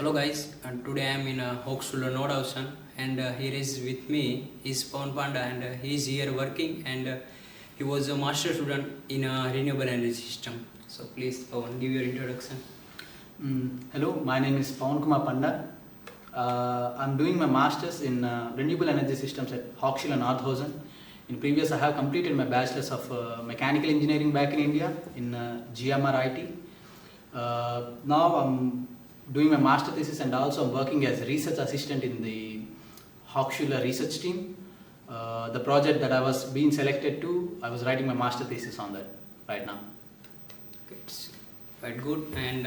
Hello guys, and today I am in Hochschule Nordhausen and here is with me is Pawan Panda and he is here working and he was a master student in a renewable energy system. So please Pawan, give your introduction. Hello, my name is Pawan Kumar Panda. I'm doing my masters in renewable energy systems at Hochschule Nordhausen. In previous, I have completed my bachelor's of mechanical engineering back in India in GMR IT. Now I'm doing my master thesis and also I'm working as a research assistant in the Hochschule research team. The project that I was being selected to, I was writing my master thesis on that right now. Okay, it's quite good. And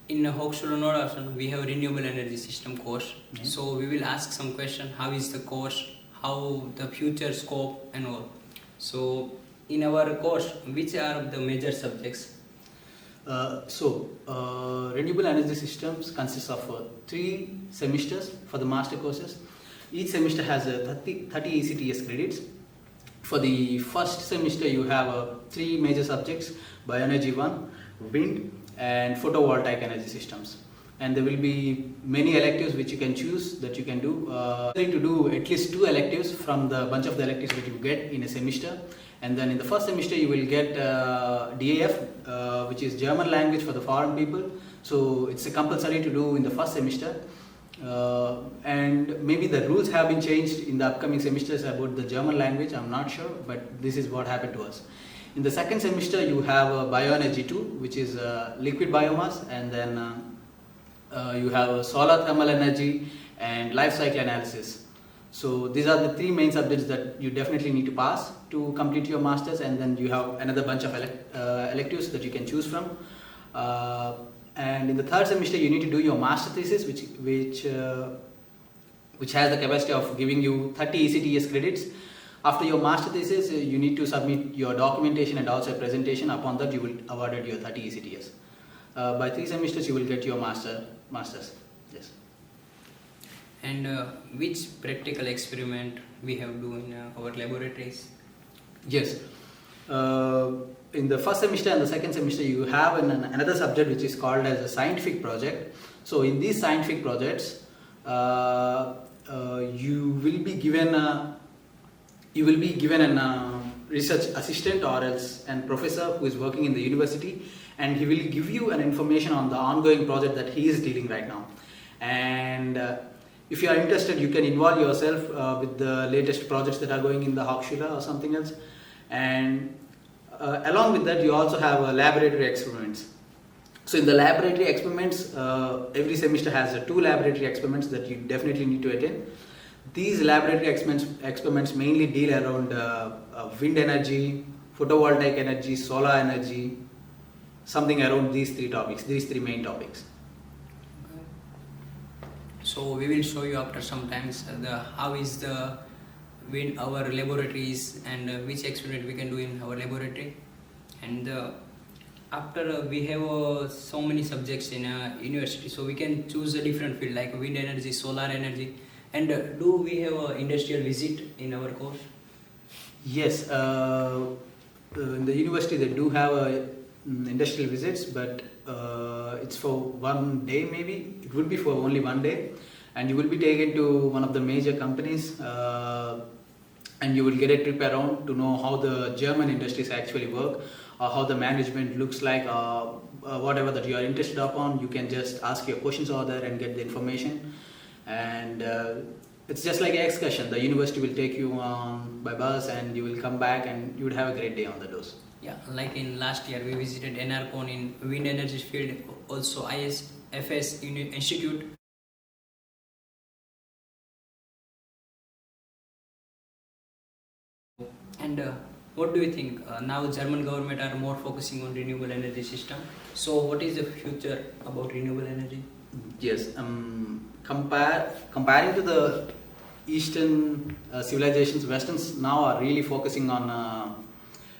in Hochschule Nordhausen we have a renewable energy system course. Mm-hmm. So we will ask some question. How is the course? How the future scope and all. So in our course, which are the major subjects? Renewable energy systems consists of 3 semesters for the master courses. Each semester has 30 ECTS credits. For the first semester, you have 3 major subjects: bioenergy 1, wind, and photovoltaic energy systems. And there will be many electives which you can choose that you can do. You need to do at least 2 electives from the bunch of the electives that you get in a semester. And then in the first semester you will get DAF, which is German language for the foreign people. So it's a compulsory to do in the first semester. And maybe the rules have been changed in the upcoming semesters about the German language, I'm not sure, but this is what happened to us. In the second semester you have bioenergy 2, which is liquid biomass, and then you have solar thermal energy and life cycle analysis. So these are the 3 main subjects that you definitely need to pass to complete your masters, and then you have another bunch of electives that you can choose from. And in the third semester you need to do your master thesis, which has the capacity of giving you 30 ECTS credits. After your master thesis, you need to submit your documentation and also a presentation. Upon that, you will awarded your 30 ECTS. By 3 semesters, you will get your masters. Yes. And which practical experiment we have do in our laboratories? Yes. In the first semester and the second semester, you have another subject which is called as a scientific project. So in these scientific projects, you will be given an research assistant or else a professor who is working in the university, and he will give you an information on the ongoing project that he is dealing right now. And if you are interested, you can involve yourself with the latest projects that are going in the Hochschule or something else. And along with that, you also have laboratory experiments. So in the laboratory experiments, every semester has 2 laboratory experiments that you definitely need to attend. These laboratory experiments mainly deal around wind energy, photovoltaic energy, solar energy, something around these 3 main topics. So we will show you after some times how is the wind our laboratories and which experiment we can do in our laboratory. And after we have so many subjects in a university, so we can choose a different field like wind energy, solar energy. And do we have an industrial visit in our course? Yes, in the university they do have industrial visits, but it's for 1 day maybe. It would be for only 1 day, and you will be taken to one of the major companies and you will get a trip around to know how the German industries actually work, or how the management looks like, whatever that you are interested upon. You can just ask your questions over there and get the information. And it's just like an excursion. The university will take you on by bus and you will come back and you would have a great day on the dose. Yeah, like in last year we visited NRCon in wind energy field, also ISFS Institute. And what do you think? Now German government are more focusing on renewable energy system. So what is the future about renewable energy? Yes, comparing to the Eastern civilizations, Westerns now are really focusing on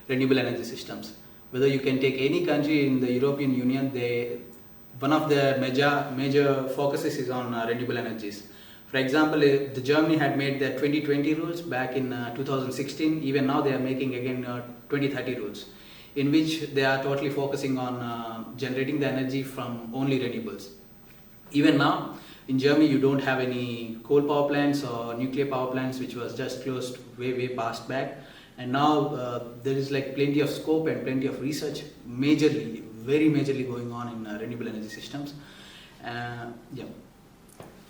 renewable energy systems. Whether you can take any country in the European Union, one of their major focuses is on renewable energies. For example, the Germany had made their 2020 rules back in 2016. Even now they are making again 2030 rules, in which they are totally focusing on generating the energy from only renewables. Even now, in Germany, you don't have any coal power plants or nuclear power plants, which was just closed way past back. And now there is like plenty of scope and plenty of research, very majorly going on in renewable energy systems. Yeah.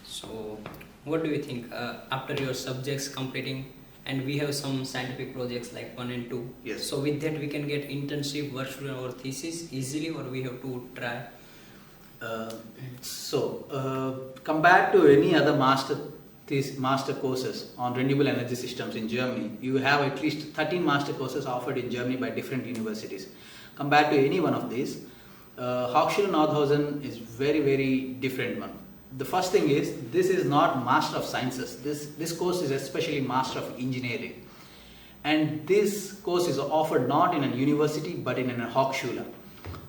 So, what do you think after your subjects completing, and we have some scientific projects like 1 and 2? Yes. So, with that, we can get internship, work student, or thesis easily, or we have to try? Compared to any other master courses on renewable energy systems in Germany, you have at least 13 master courses offered in Germany by different universities. Compared to any one of these, Hochschule Nordhausen is very different one. The first thing is, this is not Master of Sciences. This course is especially Master of Engineering. And this course is offered not in a university but in a Hochschule,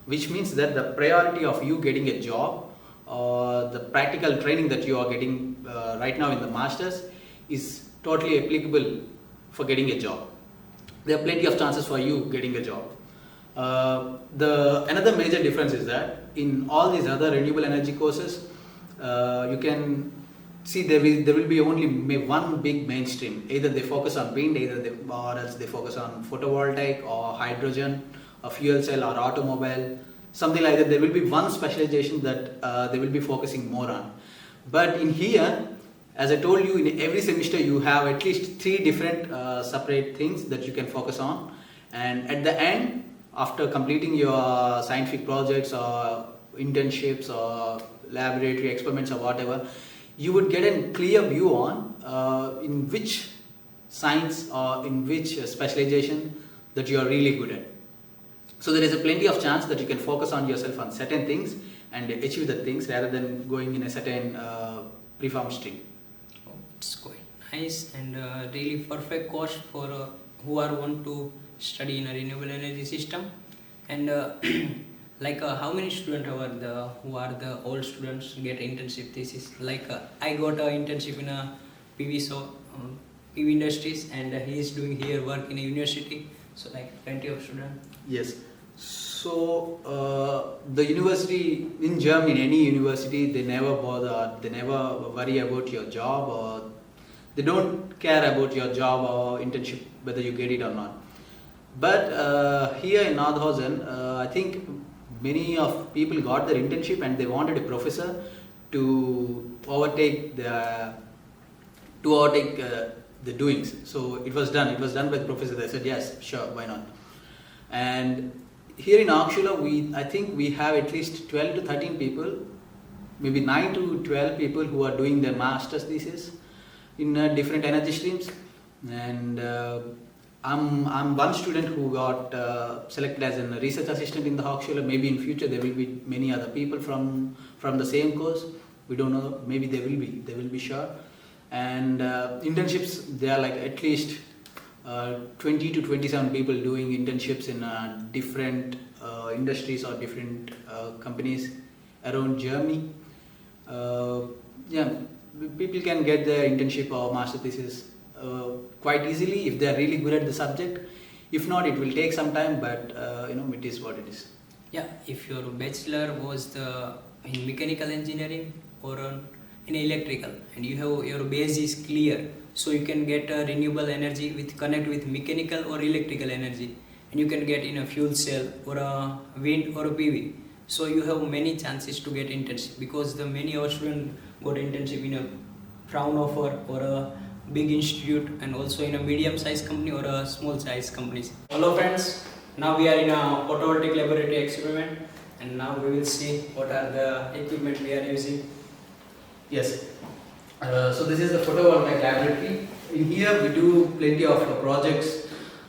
which means that the priority of you getting a job or the practical training that you are getting right now in the masters is totally applicable for getting a job. There are plenty of chances for you getting a job. Another major difference is that in all these other renewable energy courses, you can see there will be only one big mainstream. Either they focus on wind, or else they focus on photovoltaic or hydrogen, or fuel cell or automobile, something like that. There will be one specialization that they will be focusing more on. But in here, as I told you, in every semester you have at least 3 different separate things that you can focus on. And at the end, after completing your scientific projects or internships or laboratory experiments or whatever, you would get a clear view on in which science or in which specialization that you are really good at. So there is a plenty of chance that you can focus on yourself on certain things and achieve the things rather than going in a certain preformed stream. Oh, it's quite nice and really perfect course for who are want to study in a renewable energy system. And like how many students who are the old students get internship thesis? Like I got an internship in a PV industries, and he is doing here work in a university. So like plenty of students. Yes. So the university in Germany, any university, they never worry about your job, or they don't care about your job or internship, whether you get it or not. But here in Nordhausen, I think many of people got their internship and they wanted a professor to overtake the doings. So it was done by the professor. They said yes, sure, why not. And here in Hochschule, I think we have at least 12 to 13 people, maybe 9 to 12 people who are doing their master's thesis in different energy streams. And I'm one student who got selected as a research assistant in the Hochschule. Maybe in future there will be many other people from the same course. We don't know. Maybe they will be sure. And internships, they are like at least 20 to 27 people doing internships in different industries or different companies around Germany. People can get their internship or master thesis quite easily if they are really good at the subject. If not, it will take some time, but it is what it is. Yeah, if your bachelor was in mechanical engineering or in electrical, and you have your base is clear, so you can get a renewable energy connect with mechanical or electrical energy, and you can get in a fuel cell or a wind or a PV. So you have many chances to get internship, because many of our students got internship in a Fraunhofer or a big institute, and also in a medium sized company or a small sized companies. Hello friends, now we are in a photovoltaic laboratory experiment, and now we will see what are the equipment we are using. Yes. So this is the photovoltaic laboratory. In here we do plenty of projects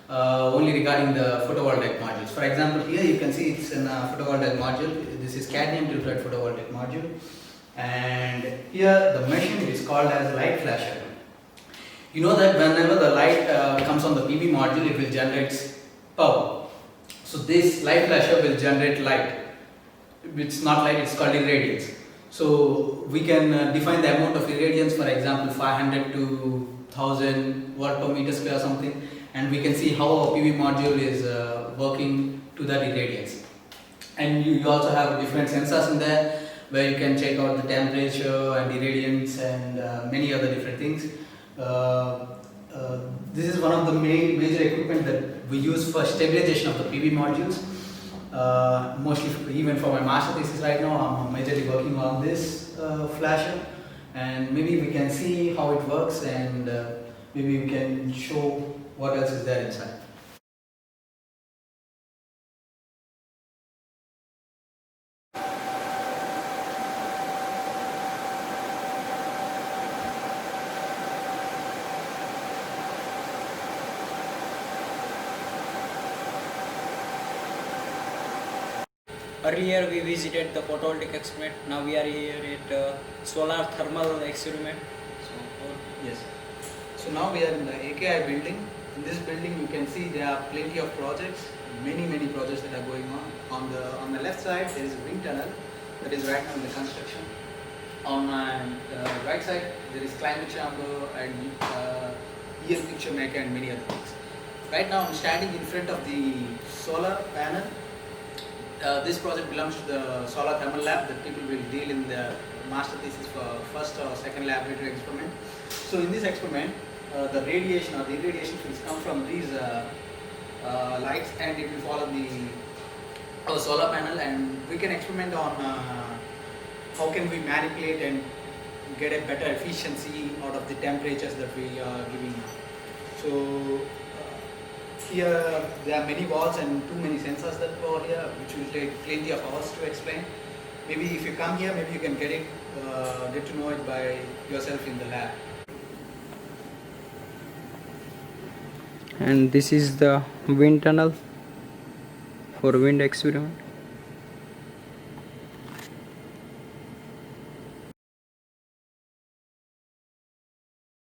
only regarding the photovoltaic modules. For example, here you can see it's a photovoltaic module. This is cadmium telluride photovoltaic module, and here the machine is called as light flasher. You know that whenever the light comes on the PV module, it will generate power. So this light flasher will generate light. It's not light, it's called irradiance. So we can define the amount of irradiance, for example 500 to 1000 watt per meter square or something, and we can see how our PV module is working to that irradiance. And you also have different sensors in there. where you can check out the temperature and irradiance and many other different things. This is one of the major equipment that we use for stabilization of the PV modules. Mostly even for my master thesis right now, I'm majorly working on this flasher, and maybe we can see how it works, and maybe we can show what else is there inside. Earlier we visited the photovoltaic experiment. Now we are here at solar thermal experiment. Yes. So now we are in the AKI building. In this building you can see there are plenty of projects, many projects that are going on. On the left side there is a wind tunnel that is right now in the construction. On my right side there is climate chamber and EL picture maker and many other things. Right now I'm standing in front of the solar panel. This project belongs to the solar thermal lab that people will deal in the master thesis for first or second laboratory experiment. So in this experiment, the radiation or the irradiation fields come from these lights, and it will follow our solar panel, and we can experiment on how can we manipulate and get a better efficiency out of the temperatures that we are giving. So here there are many walls and too many sensors that go here, which will take plenty of hours to explain. Maybe if you come here, maybe you can get to know it by yourself in the lab. And this is the wind tunnel for wind experiment.